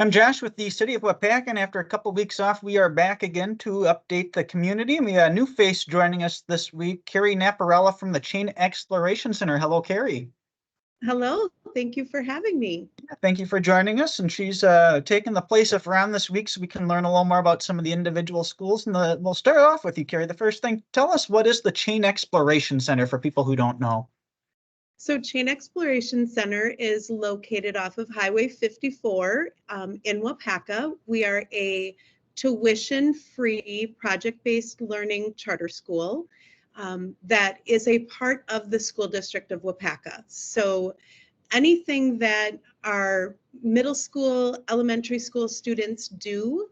I'm Josh with the City of Waupaca, and after a couple weeks off, we are back again to update the community. And we got a new face joining us this week, Carrie Naparalla from the Chain Exploration Center. Hello, Carrie. Hello, thank you for having me. Thank you for joining us. And she's taken the place of Ron this week so we can learn a little more about some of the individual schools. And we'll start off with you, Carrie. The first thing, tell us, what is the Chain Exploration Center for people who don't know? So Chain Exploration Center is located off of Highway 54 in Waupaca. We are a tuition-free, project-based learning charter school that is a part of the school district of Waupaca. So anything that our middle school, elementary school students do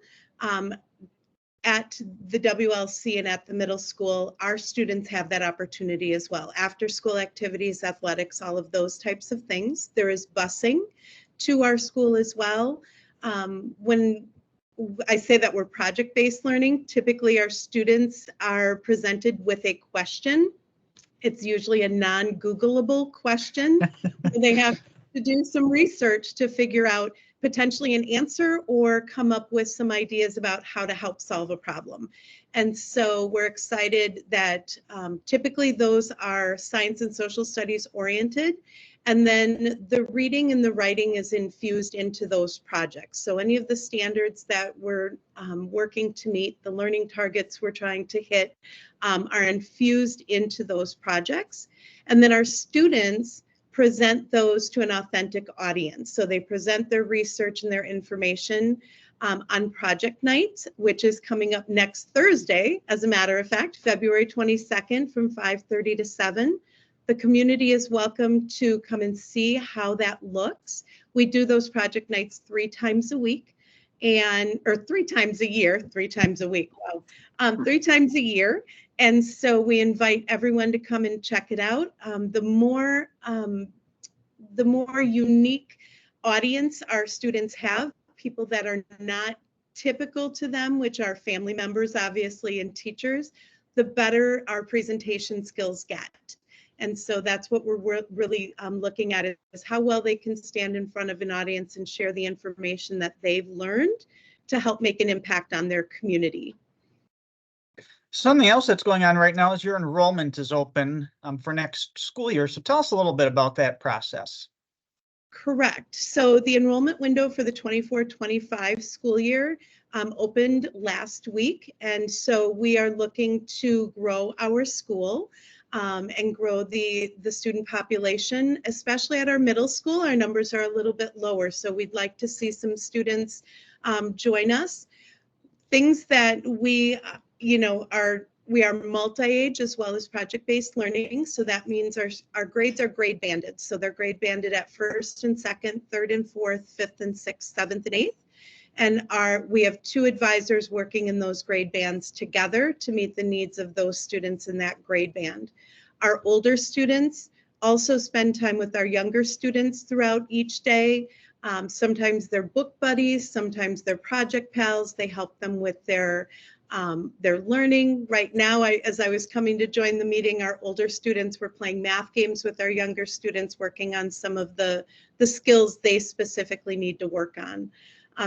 at the WLC and at the middle school, our students have that opportunity as well. After school activities, athletics, all of those types of things. There is busing to our school as well. When I say that we're project-based learning, typically our students are presented with a question. It's usually a non-Googleable question. They have to do some research to figure out potentially an answer or come up with some ideas about how to help solve a problem. And so we're excited that typically those are science and social studies oriented. And then the reading and the writing is infused into those projects. So any of the standards that we're working to meet, the learning targets we're trying to hit, are infused into those projects. And then our students present those to an authentic audience. So they present their research and their information on project night, which is coming up next Thursday, as a matter of fact, February 22nd from 5:30 to 7. The community is welcome to come and see how that looks. We do those project nights 3 times a week, or 3 times a year, 3 times a week. Wow. 3 times a year. And so we invite everyone to come and check it out. The more unique audience our students have, people that are not typical to them, which are family members, obviously, and teachers, the better our presentation skills get. And so that's what we're really looking at, is how well they can stand in front of an audience and share the information that they've learned to help make an impact on their community. Something else that's going on right now is your enrollment is open for next school year. So tell us a little bit about that process. Correct. So the enrollment window for the 24-25 school year opened last week. And so we are looking to grow our school and grow the student population, especially at our middle school. Our numbers are a little bit lower. So we'd like to see some students join us. Things that we are multi-age as well as project-based learning. So that means our grades are grade banded. So they're grade banded at 1st and 2nd, 3rd and 4th, 5th and 6th, 7th and 8th. And we have 2 advisors working in those grade bands together to meet the needs of those students in that grade band. Our older students also spend time with our younger students throughout each day. Sometimes they're book buddies, sometimes they're project pals. They help them with their learning. Right now, as I was coming to join the meeting, our older students were playing math games with our younger students, working on some of the skills they specifically need to work on.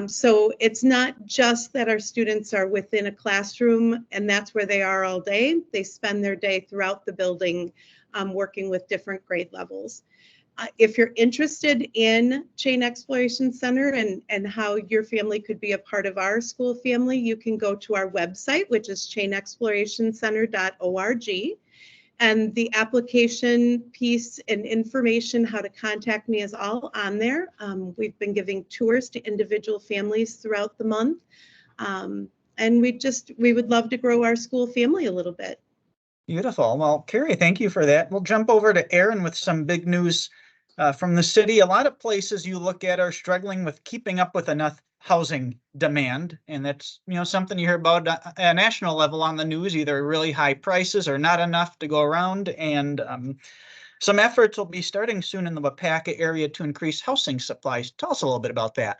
So it's not just that our students are within a classroom and that's where they are all day. They spend their day throughout the building working with different grade levels. If you're interested in Chain Exploration Center and how your family could be a part of our school family, you can go to our website, which is chainexplorationcenter.org. And the application piece and information, how to contact me, is all on there. We've been giving tours to individual families throughout the month. And we would love to grow our school family a little bit. Beautiful. Well, Carrie, thank you for that. We'll jump over to Aaron with some big news from the city. A lot of places you look at are struggling with keeping up with enough housing demand. And that's, something you hear about at a national level on the news, either really high prices or not enough to go around. And some efforts will be starting soon in the Waupaca area to increase housing supplies. Tell us a little bit about that.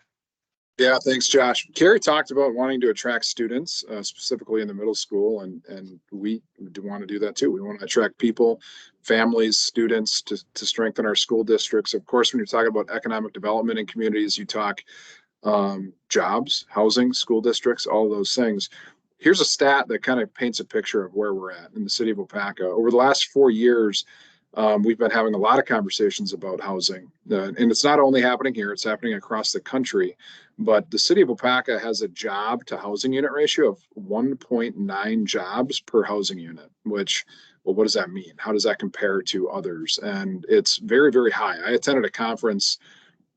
Yeah, thanks, Josh. Carrie talked about wanting to attract students, specifically in the middle school, and we do want to do that too. We want to attract people, families, students to strengthen our school districts. Of course, when you're talking about economic development in communities, you talk jobs, housing, school districts, all those things. Here's a stat that kind of paints a picture of where we're at in the city of Waupaca. Over the last 4 years, we've been having a lot of conversations about housing, and it's not only happening here, it's happening across the country. But the city of Waupaca has a job to housing unit ratio of 1.9 jobs per housing unit, which, well, what does that mean? How does that compare to others? And it's very, very high. I attended a conference,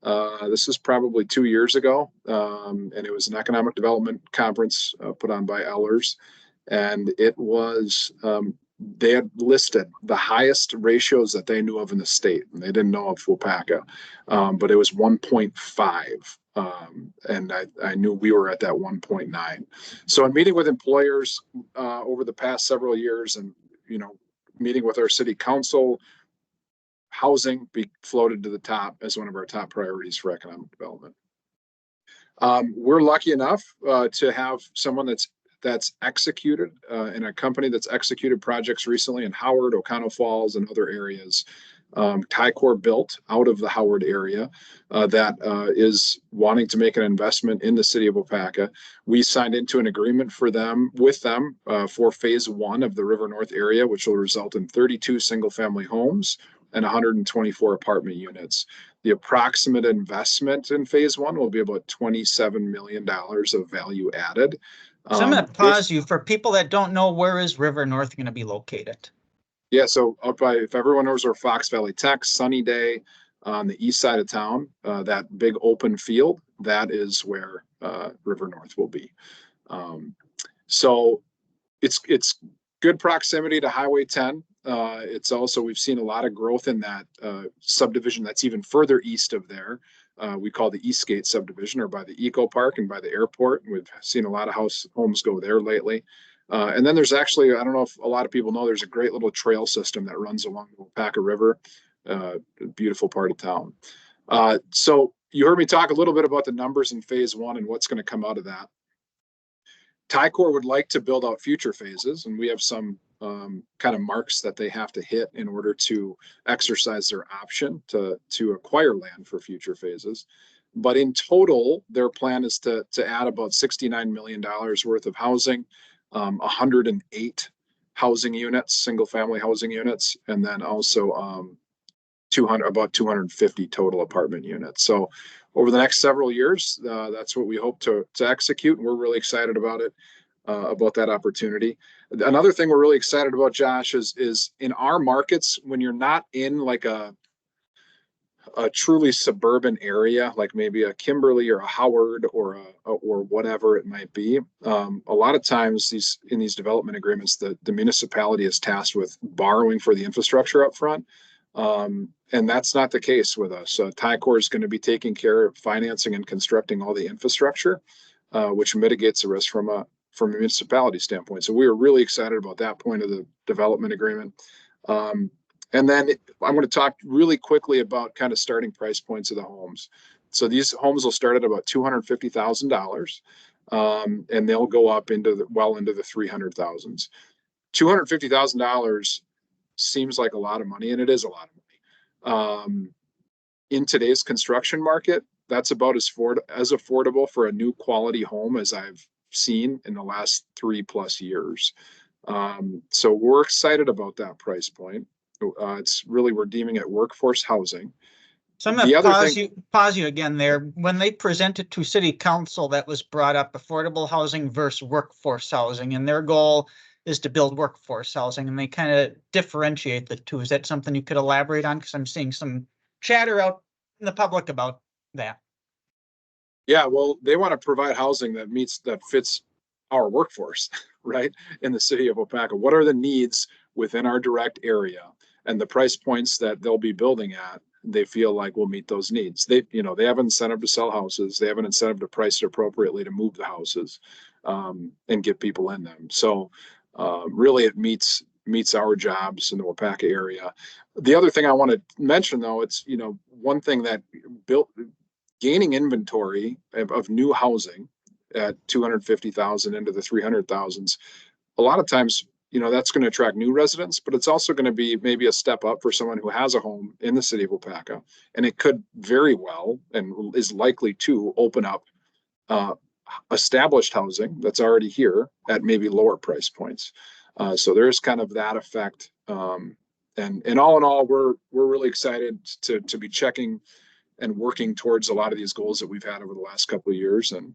this is probably 2 years ago, and it was an economic development conference put on by Ellers. And it was, they had listed the highest ratios that they knew of in the state, and they didn't know of Waupaca, but it was 1.5. And I knew we were at that 1.9. So in meeting with employers over the past several years, and meeting with our city council, housing be floated to the top as one of our top priorities for economic development. We're lucky enough to have someone that's executed in a company that's executed projects recently in Howard, O'Connell Falls, and other areas. Ticor built out of the Howard area that is wanting to make an investment in the city of Waupaca. We signed into an agreement with them for phase 1 of the River North area, which will result in 32 single-family homes and 124 apartment units. The approximate investment in phase 1 will be about $27 million of value added. So I'm going to pause you for people that don't know, where is River North going to be located? Yeah, so up by, if everyone knows where Fox Valley Tech, Sunny Day, on the east side of town, that big open field, that is where River North will be. So it's good proximity to Highway 10. It's also, we've seen a lot of growth in that subdivision that's even further east of there. We call the Eastgate subdivision, or by the Eco Park and by the airport. We've seen a lot of homes go there lately. And then there's actually, I don't know if a lot of people know, there's a great little trail system that runs along the Waupaca River, a beautiful part of town. So you heard me talk a little bit about the numbers in phase 1 and what's going to come out of that. Ticor would like to build out future phases, and we have some kind of marks that they have to hit in order to exercise their option to acquire land for future phases. But in total, their plan is to add about $69 million worth of housing, 108 housing units, single family housing units, and then also about 250 total apartment units. So over the next several years, that's what we hope to execute. And we're really excited about it, about that opportunity. Another thing we're really excited about, Josh, is in our markets, when you're not in like a truly suburban area, like maybe a Kimberly or a Howard or whatever it might be. A lot of times in these development agreements, the municipality is tasked with borrowing for the infrastructure up front. And that's not the case with us. Ticor is going to be taking care of financing and constructing all the infrastructure, which mitigates the risk from a municipality standpoint. So we are really excited about that point of the development agreement. And then I'm going to talk really quickly about kind of starting price points of the homes. So these homes will start at about $250,000, and they'll go up into the 300,000s. $250,000 seems like a lot of money, and it is a lot of money. In today's construction market, that's about as affordable for a new quality home as I've seen in the last 3+ years. So we're excited about that price point. It's really, we're deeming it workforce housing. So I'm going to pause you again there. When they presented to city council, that was brought up, affordable housing versus workforce housing, and their goal is to build workforce housing, and they kind of differentiate the two. Is that something you could elaborate on? Because I'm seeing some chatter out in the public about that. Yeah, well, they want to provide housing that fits our workforce, right? In the city of Waupaca. What are the needs within our direct area, and the price points that they'll be building at, they feel like will meet those needs. They have an incentive to sell houses. They have an incentive to price it appropriately to move the houses, and get people in them. So really it meets our jobs in the Waupaca area. The other thing I want to mention, though, it's, one thing that gaining inventory of new housing at 250,000 into the 300,000s, a lot of times, that's going to attract new residents, but it's also going to be maybe a step up for someone who has a home in the city of Waupaca. And it could very well, and is likely to, open up established housing that's already here at maybe lower price points. So there's kind of that effect. And all in all, we're really excited to be checking and working towards a lot of these goals that we've had over the last couple of years. And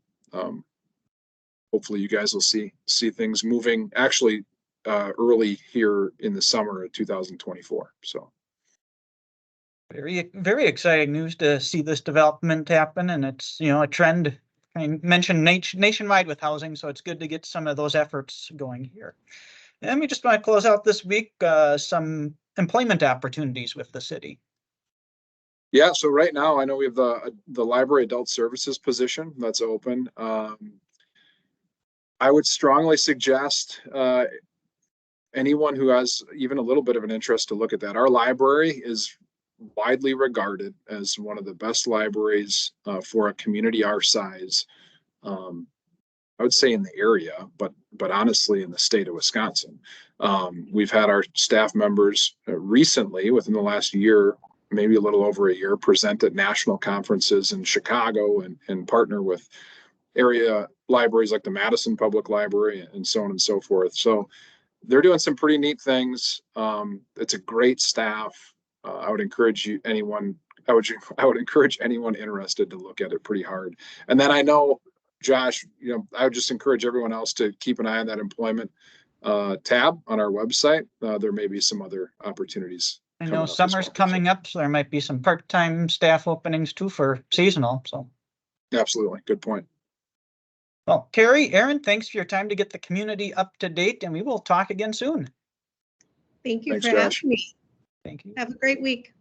hopefully you guys will see things moving actually early here in the summer of 2024. So Very, very exciting news to see this development happen, and it's, a trend I mentioned nationwide with housing, so it's good to get some of those efforts going here. And we just want to close out this week, some employment opportunities with the city. Yeah, so right now I know we have the library adult services position that's open. I would strongly suggest anyone who has even a little bit of an interest to look at that. Our library is widely regarded as one of the best libraries for a community our size. I would say in the area, but honestly in the state of Wisconsin. We've had our staff members recently, within the last year, maybe a little over a year, present at national conferences in Chicago and partner with area libraries like the Madison Public Library and so on and so forth. So they're doing some pretty neat things. It's a great staff. I would encourage anyone interested to look at it pretty hard. And then I know, Josh, I would just encourage everyone else to keep an eye on that employment tab on our website. There may be some other opportunities. I know summer's coming up, so there might be some part-time staff openings too for seasonal. So absolutely, good point. Well, Carrie, Aaron, thanks for your time to get the community up to date, and we will talk again soon. Thank you Thanks, for Josh. having me. Thank you. Have a great week.